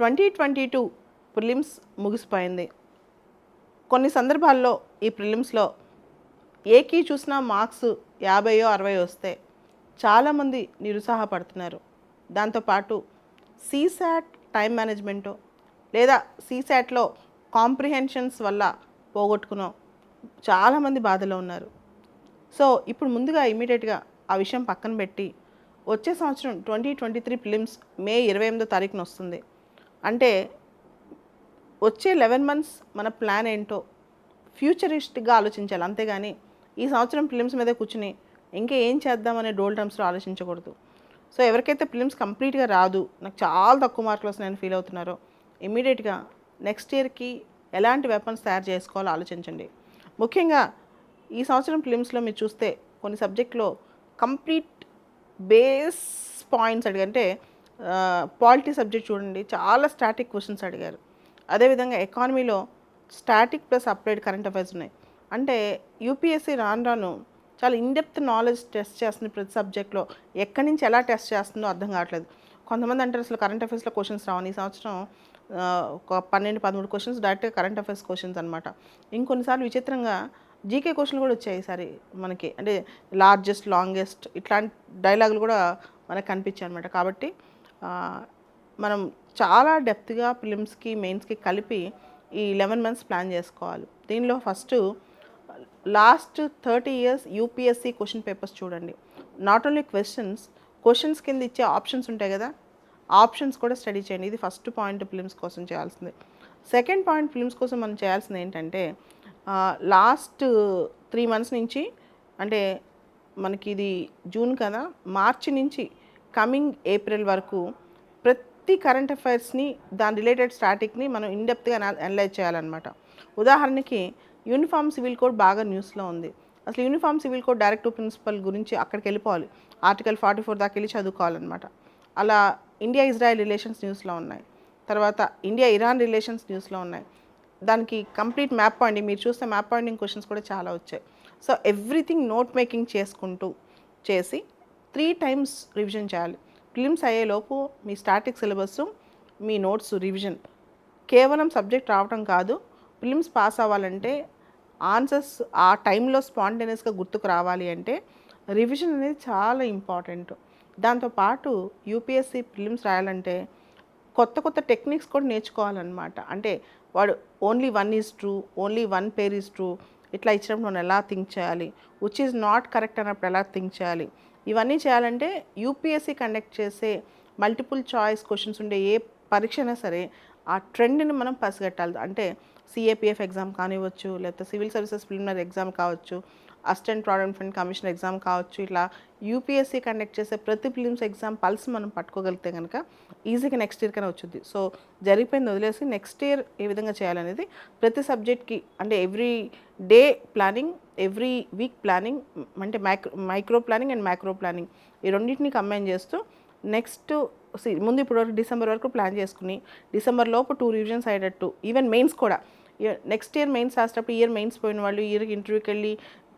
2022 prelims ముగిసిపోయింది. కొన్ని సందర్భాల్లో ఈ ప్రిలిమ్స్లో ఏకీ చూసినా మార్క్స్ 50 60 వస్తే చాలామంది నిరుత్సాహపడుతున్నారు. దాంతోపాటు సీసాట్ టైం మేనేజ్మెంటు లేదా సీసాట్లో కాంప్రిహెన్షన్స్ వల్ల పోగొట్టుకున్న చాలామంది బాధలో ఉన్నారు. సో ఇప్పుడు ముందుగా ఇమీడియట్గా ఆ విషయం పక్కన పెట్టి వచ్చే సంవత్సరం 2023 ప్రిలిమ్స్ మే 28వ తారీఖున వస్తుంది. అంటే వచ్చే 11 మంత్స్ మన ప్లాన్ ఏంటో ఫ్యూచరిస్టిక్గా ఆలోచించాలి. అంతేగాని ఈ సంవత్సరం ప్రిలిమ్స్ మీద కూర్చుని ఇంకా ఏం చేద్దామనే డోల్ టర్మ్స్లో ఆలోచించకూడదు. సో ఎవరికైతే ప్రిలిమ్స్ కంప్లీట్గా రాదు, నాకు చాలా తక్కువ మార్కులు వస్తున్నాయని ఫీల్ అవుతున్నారో ఇమీడియట్గా నెక్స్ట్ ఇయర్కి ఎలాంటి వెపన్స్ తయారు చేసుకోవాలో ఆలోచించండి. ముఖ్యంగా ఈ సంవత్సరం ప్రిలిమ్స్లో మీరు చూస్తే కొన్ని సబ్జెక్ట్లో కంప్లీట్ బేస్ పాయింట్స్ అడిగంటే పాలిటీ సబ్జెక్ట్ చూడండి, చాలా స్టాటిక్ క్వశ్చన్స్ అడిగారు. అదేవిధంగా ఎకానమీలో static plus applied current affairs ఉన్నాయి. అంటే యూపీఎస్సీ రాను చాలా ఇన్డెప్త్ నాలెడ్జ్ టెస్ట్ చేస్తుంది ప్రతి సబ్జెక్ట్లో. ఎక్కడి నుంచి ఎలా టెస్ట్ చేస్తుందో అర్థం కావట్లేదు. కొంతమంది అంటారు అసలు కరెంట్ అఫైర్స్లో క్వశ్చన్స్ రావని. ఈ సంవత్సరం ఒక 12-13 క్వశ్చన్స్ డైరెక్ట్గా కరెంట్ అఫైర్స్ క్వశ్చన్స్ అనమాట. ఇంకొన్నిసార్లు విచిత్రంగా జీకే క్వశ్చన్లు కూడా వచ్చాయి ఈసారి మనకి. అంటే లార్జెస్ట్ లాంగెస్ట్ ఇట్లాంటి డైలాగులు కూడా మనకు కనిపించాయి అనమాట. కాబట్టి మనం చాలా డెప్త్గా ప్రిలిమ్స్కి మెయిన్స్కి కలిపి ఈ 11 మంత్స్ ప్లాన్ చేసుకోవాలి. దీనిలో first last 30 years UPSC question papers చూడండి. నాట్ ఓన్లీ క్వశ్చన్స్ కింద ఇచ్చే ఆప్షన్స్ ఉంటాయి కదా, ఆప్షన్స్ కూడా స్టడీ చేయండి. ఇది ఫస్ట్ పాయింట్ ప్రిలిమ్స్ కోసం చేయాల్సింది. సెకండ్ పాయింట్ ప్రిలిమ్స్ కోసం మనం చేయాల్సింది ఏంటంటే లాస్ట్ 3 months నుంచి, అంటే మనకి ఇది జూన్ కదా, మార్చి నుంచి కమింగ్ ఏప్రిల్ వరకు ప్రతి కరెంట్ అఫైర్స్ని దాని రిలేటెడ్ స్టాటిక్ని మనం ఇన్డెప్త్గా అనలైజ్ చేయాలన్నమాట. ఉదాహరణకి యూనిఫామ్ సివిల్ కోడ్ బాగా న్యూస్లో ఉంది. అసలు uniform civil code directive principle గురించి అక్కడికి వెళ్ళిపోవాలి, ఆర్టికల్ 44 దాకా వెళ్ళి చదువుకోవాలన్నమాట. అలా ఇండియా ఇజ్రాయెల్ రిలేషన్స్ న్యూస్లో ఉన్నాయి, తర్వాత ఇండియా ఇరాన్ రిలేషన్స్ న్యూస్లో ఉన్నాయి. దానికి కంప్లీట్ మ్యాప్ పాయింటింగ్ మీరు చూస్తే మ్యాప్ పాయింటింగ్ క్వశ్చన్స్ కూడా చాలా వచ్చాయి. సో ఎవ్రీథింగ్ నోట్ మేకింగ్ చేసుకుంటూ చేసి 3 times రివిజన్ చేయాలి. ప్రిలిమ్స్ అయ్యేలోపు మీ స్టాటిక్ సిలబస్, మీ నోట్స్ రివిజన్. కేవలం సబ్జెక్ట్ రావడం కాదు, ప్రిలిమ్స్ పాస్ అవ్వాలంటే ఆన్సర్స్ ఆ టైంలో స్పాంటేనియస్గా గుర్తుకు రావాలి అంటే రివిజన్ అనేది చాలా ఇంపార్టెంట్. దాంతోపాటు యూపీఎస్సీ ప్రిలిమ్స్ రాయాలంటే కొత్త టెక్నిక్స్ కూడా నేర్చుకోవాలన్నమాట. అంటే వాడు only 1 is true, only 1 pair is true ఇట్లా ఇచ్చినప్పుడు మనం ఎలా థింక్ చేయాలి, విచ్ ఈజ్ నాట్ కరెక్ట్ అన్నప్పుడు ఎలా థింక్ చేయాలి, ఇవన్నీ చేయాలంటే యూపీఎస్సీ కండక్ట్ చేసే మల్టిపుల్ చాయిస్ క్వశ్చన్స్ ఉండే ఏ పరీక్ష అయినా సరే ఆ ట్రెండ్ని మనం పసిగట్టాలి. అంటే సిఏపిఎఫ్ ఎగ్జామ్ కానివ్వచ్చు, లేకపోతే సివిల్ సర్వీసెస్ ప్రిలిమినరీ ఎగ్జామ్ కావచ్చు, assistant provident fund commission exam కావచ్చు, ఇట్లా యూపీఎస్సీ కండక్ట్ చేసే ప్రతి ప్రిలిమ్స్ ఎగ్జామ్ పల్స్ మనం పట్టుకోగలిగితే కనుక ఈజీగా నెక్స్ట్ ఇయర్ కన్నా వచ్చింది. సో జరిగిపోయింది వదిలేసి నెక్స్ట్ ఇయర్ ఏ విధంగా చేయాలనేది ప్రతి సబ్జెక్ట్కి, అంటే every day planning, every week planning, అంటే micro planning and macro planning ఈ రెండింటిని కంబైన్ చేస్తూ నెక్స్ట్ ముందు ఇప్పుడు వరకు డిసెంబర్ వరకు ప్లాన్ చేసుకుని డిసెంబర్ లోపు 2 రివిజన్స్ అయ్యేటట్టు, ఈవెన్ మెయిన్స్ కూడా నెక్స్ట్ ఇయర్ మెయిన్స్ రాసేటప్పుడు ఇయర్ మెయిన్స్ పోయిన వాళ్ళు, ఇయర్కి ఇంటర్వ్యూకి వెళ్ళి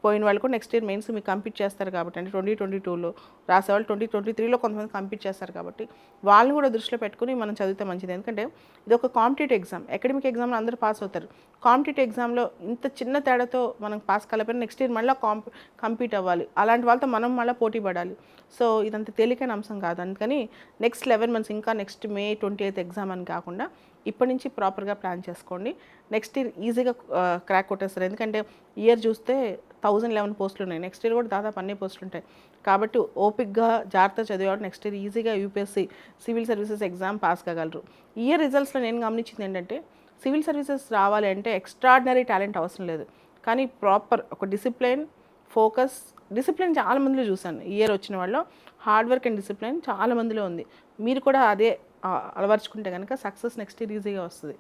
పోయిన వాళ్ళు కూడా నెక్స్ట్ ఇయర్ మెయిన్స్ మీకు కంప్లీట్ చేస్తారు కాబట్టి, అంటే 2022లో రాసేవాళ్ళు 2023లో కొంతమంది కంప్లీట్ చేస్తారు కాబట్టి వాళ్ళని కూడా దృష్టిలో పెట్టుకుని మనం చదివితే మంచిది. ఎందుకంటే ఇది ఒక కాంపిటేటివ్ ఎగ్జామ్. అకాడమిక్ ఎగ్జామ్లో అందరూ పాస్ అవుతారు, కాంపిటేటివ్ ఎగ్జామ్లో ఇంత చిన్న తేడాతో మనం పాస్ కాలేకపోయినా నెక్స్ట్ ఇయర్ మళ్ళీ కంపీట్ అవ్వాలి, అలాంటి వాళ్ళతో మనం మళ్ళీ పోటీ పడాలి. సో ఇదంత తేలికైన అంశం కాదు. అందుకని నెక్స్ట్ 11 months, ఇంకా నెక్స్ట్ మే 28th ఎగ్జామ్ అని కాకుండా ఇప్పటి నుంచి ప్రాపర్గా ప్లాన్ చేసుకోండి. నెక్స్ట్ ఇయర్ ఈజీగా క్రాక్ కొట్టేస్తారు. ఎందుకంటే ఇయర్ చూస్తే 1011 పోస్టులు ఉన్నాయి, నెక్స్ట్ ఇయర్ కూడా దాదాపు అన్ని పోస్టులు ఉంటాయి. కాబట్టి ఓపిక్గా జాగ్రత్త చదివాడు నెక్స్ట్ ఇయర్ ఈజీగా UPSC civil services exam pass కాగలరు. ఇయర్ రిజల్ట్స్లో నేను గమనించింది ఏంటంటే సివిల్ సర్వీసెస్ రావాలి అంటే ఎక్స్ట్రాడినరీ టాలెంట్ అవసరం లేదు, కానీ ప్రాపర్ ఒక డిసిప్లిన్, ఫోకస్. డిసిప్లిన్ చాలా మందిలో చూశాను, ఇయర్ వచ్చిన వాళ్ళు హార్డ్ వర్క్ అండ్ డిసిప్లిన్ చాలా మందిలో ఉంది. మీరు కూడా అదే అలవర్చుకుంటే కనుక సక్సెస్ నెక్స్ట్ ఇయర్ ఈజీగా వస్తుంది.